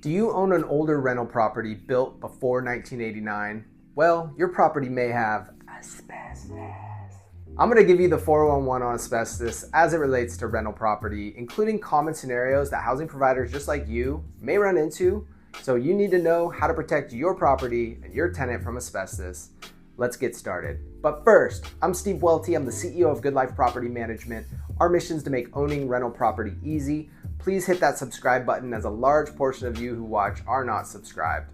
Do you own an older rental property built before 1989? Well, your property may have asbestos. I'm going to give you the 411 on asbestos as it relates to rental property, including common scenarios that housing providers just like you may run into. So you need to know how to protect your property and your tenant from asbestos. Let's get started. But first, I'm Steve Welty. I'm the CEO of Good Life Property Management. Our mission is to make owning rental property easy. Please hit that subscribe button, as a large portion of you who watch are not subscribed.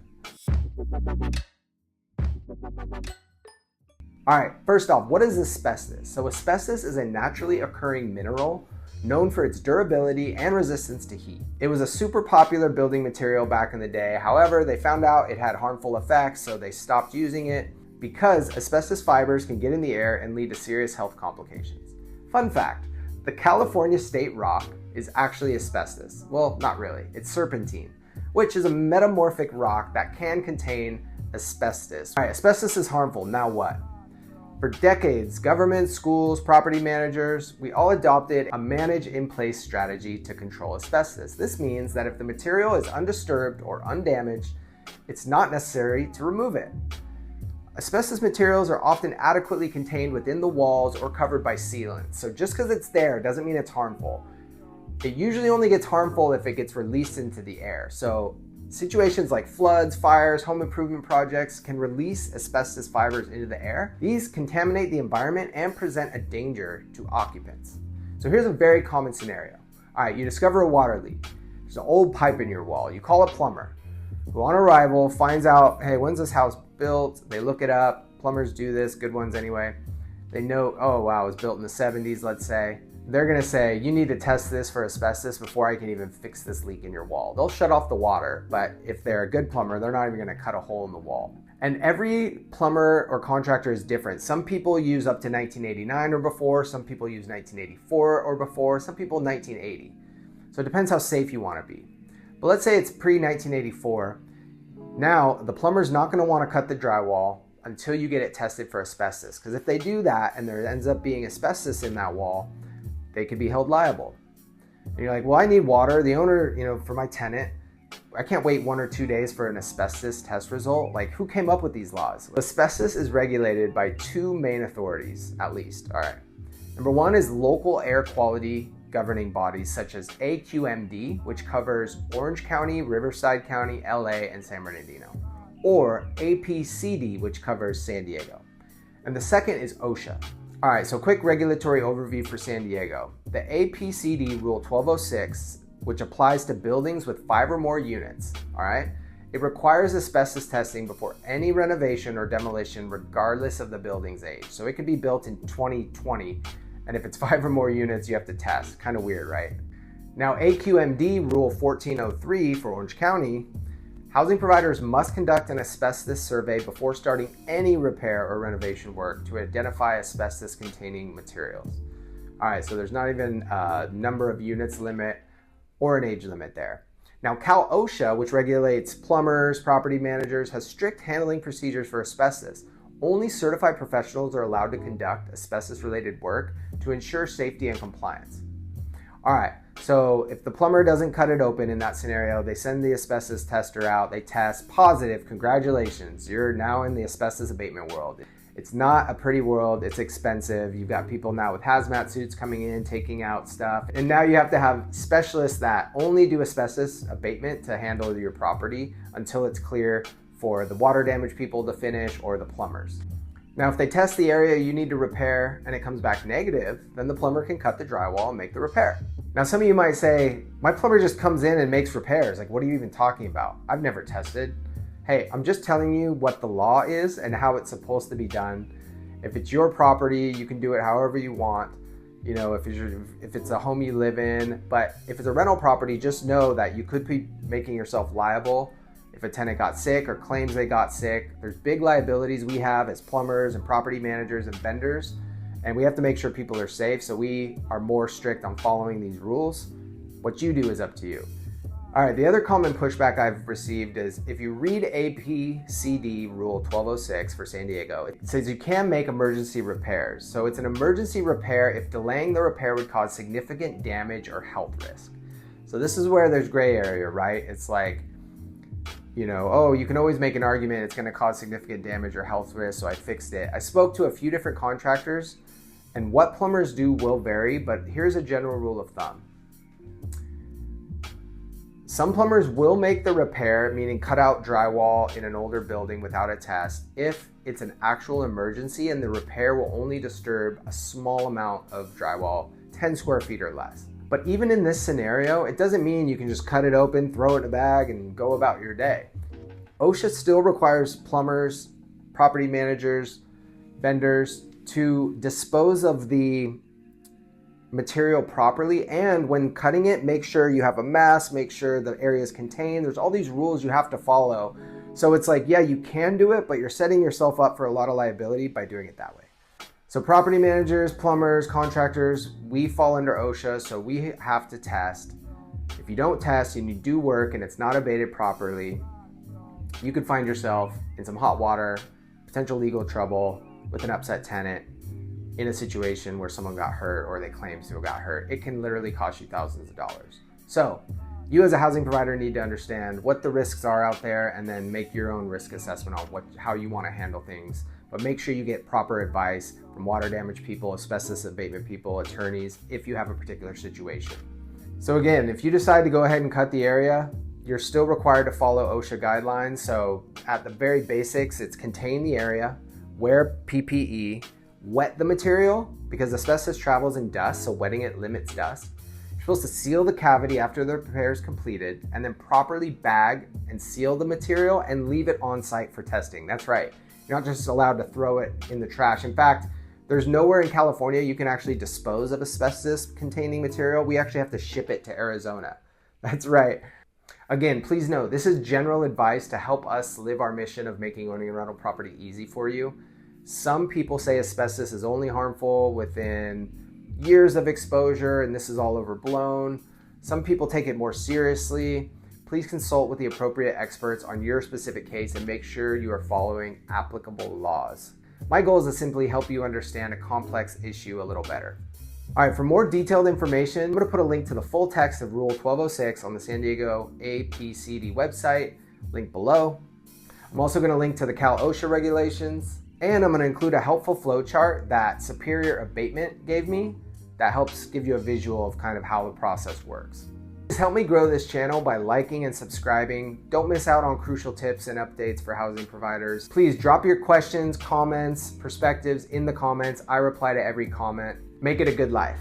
All right, first off, what is asbestos? So asbestos is a naturally occurring mineral known for its durability and resistance to heat. It was a super popular building material back in the day. However, they found out it had harmful effects, so they stopped using it because asbestos fibers can get in the air and lead to serious health complications. Fun fact, the California state rock is actually asbestos. Well, not really, it's serpentine, which is a metamorphic rock that can contain asbestos. All right, asbestos is harmful, now what? For decades, governments, schools, property managers, we all adopted a manage-in-place strategy to control asbestos. This means that if the material is undisturbed or undamaged, it's not necessary to remove it. Asbestos materials are often adequately contained within the walls or covered by sealants. So just because it's there doesn't mean it's harmful. It usually only gets harmful if it gets released into the air. So situations like floods, fires, home improvement projects can release asbestos fibers into the air. These contaminate the environment and present a danger to occupants. So here's a very common scenario. All right, you discover a water leak. There's an old pipe in your wall. You call a plumber, who on arrival finds out, hey, when's this house built? They look it up. Plumbers do this, good ones anyway. They know, oh wow, it was built in the 70s, let's say. They're gonna say, you need to test this for asbestos before I can even fix this leak in your wall. They'll shut off the water, but if they're a good plumber, they're not even gonna cut a hole in the wall. And every plumber or contractor is different. Some people use up to 1989 or before, some people use 1984 or before, some people 1980. So it depends how safe you wanna be. But let's say it's pre-1984. Now, the plumber's not gonna wanna cut the drywall until you get it tested for asbestos. Because if they do that and there ends up being asbestos in that wall, they could be held liable. And you're like, well, I need water. The owner, for my tenant, I can't wait 1 or 2 days for an asbestos test result. Like, who came up with these laws? Asbestos is regulated by 2 main authorities, at least. All right. Number 1 is local air quality governing bodies such as AQMD, which covers Orange County, Riverside County, LA, and San Bernardino, or APCD, which covers San Diego. And the second is OSHA. All right, so quick regulatory overview for San Diego. The APCD Rule 1206, which applies to buildings with 5 or more units, all right? It requires asbestos testing before any renovation or demolition, regardless of the building's age. So it could be built in 2020, and if it's 5 or more units, you have to test. Kind of weird, right? Now, AQMD Rule 1403 for Orange County, housing providers must conduct an asbestos survey before starting any repair or renovation work to identify asbestos-containing materials. All right, so there's not even a number of units limit or an age limit there. Now, Cal OSHA, which regulates plumbers, property managers, has strict handling procedures for asbestos. Only certified professionals are allowed to conduct asbestos-related work to ensure safety and compliance. All right, so if the plumber doesn't cut it open in that scenario, they send the asbestos tester out, they test positive, congratulations, you're now in the asbestos abatement world. It's not a pretty world, it's expensive. You've got people now with hazmat suits coming in, taking out stuff. And now you have to have specialists that only do asbestos abatement to handle your property until it's clear for the water damage people to finish or the plumbers. Now, if they test the area you need to repair and it comes back negative, then the plumber can cut the drywall and make the repair. Now, some of you might say, my plumber just comes in and makes repairs. Like, what are you even talking about? I've never tested. Hey, I'm just telling you what the law is and how it's supposed to be done. If it's your property, you can do it however you want. If it's a home you live in, but if it's a rental property, just know that you could be making yourself liable if a tenant got sick or claims they got sick. There's big liabilities we have as plumbers and property managers and vendors, and we have to make sure people are safe, so we are more strict on following these rules. What you do is up to you. All right, the other common pushback I've received is if you read APCD Rule 1206 for San Diego, it says you can make emergency repairs. So it's an emergency repair if delaying the repair would cause significant damage or health risk. So this is where there's gray area, right? It's like, oh, you can always make an argument it's going to cause significant damage or health risk, so I fixed it. I spoke to a few different contractors, and what plumbers do will vary, but here's a general rule of thumb. Some plumbers will make the repair, meaning cut out drywall in an older building without a test, if it's an actual emergency and the repair will only disturb a small amount of drywall, 10 square feet or less. But even in this scenario, it doesn't mean you can just cut it open, throw it in a bag, and go about your day. OSHA still requires plumbers, property managers, vendors to dispose of the material properly, and when cutting it, make sure you have a mask, make sure the area is contained. There's all these rules you have to follow. So it's like, yeah, you can do it, but you're setting yourself up for a lot of liability by doing it that way. So property managers, plumbers, contractors, we fall under OSHA, so we have to test. If you don't test and you do work and it's not abated properly, you could find yourself in some hot water, potential legal trouble with an upset tenant, in a situation where someone got hurt or they claim to have got hurt. It can literally cost you thousands of dollars. So you as a housing provider need to understand what the risks are out there and then make your own risk assessment on how you want to handle things. But make sure you get proper advice from water damage people, asbestos abatement people, attorneys, if you have a particular situation. So again, if you decide to go ahead and cut the area, you're still required to follow OSHA guidelines. So at the very basics, it's contain the area, wear PPE, wet the material because asbestos travels in dust, so wetting it limits dust. You're supposed to seal the cavity after the repair is completed and then properly bag and seal the material and leave it on site for testing. That's right. You're not just allowed to throw it in the trash. In fact, there's nowhere in California you can actually dispose of asbestos containing material. We actually have to ship it to Arizona. That's right. Again, please note, this is general advice to help us live our mission of making owning a rental property easy for you. Some people say asbestos is only harmful within years of exposure and this is all overblown. Some people take it more seriously. Please consult with the appropriate experts on your specific case and make sure you are following applicable laws. My goal is to simply help you understand a complex issue a little better. All right, for more detailed information, I'm going to put a link to the full text of Rule 1206 on the San Diego APCD website, link below. I'm also going to link to the Cal OSHA regulations. And I'm going to include a helpful flow chart that Superior Abatement gave me that helps give you a visual of kind of how the process works. Just help me grow this channel by liking and subscribing. Don't miss out on crucial tips and updates for housing providers. Please drop your questions, comments, perspectives in the comments. I reply to every comment. Make it a good life.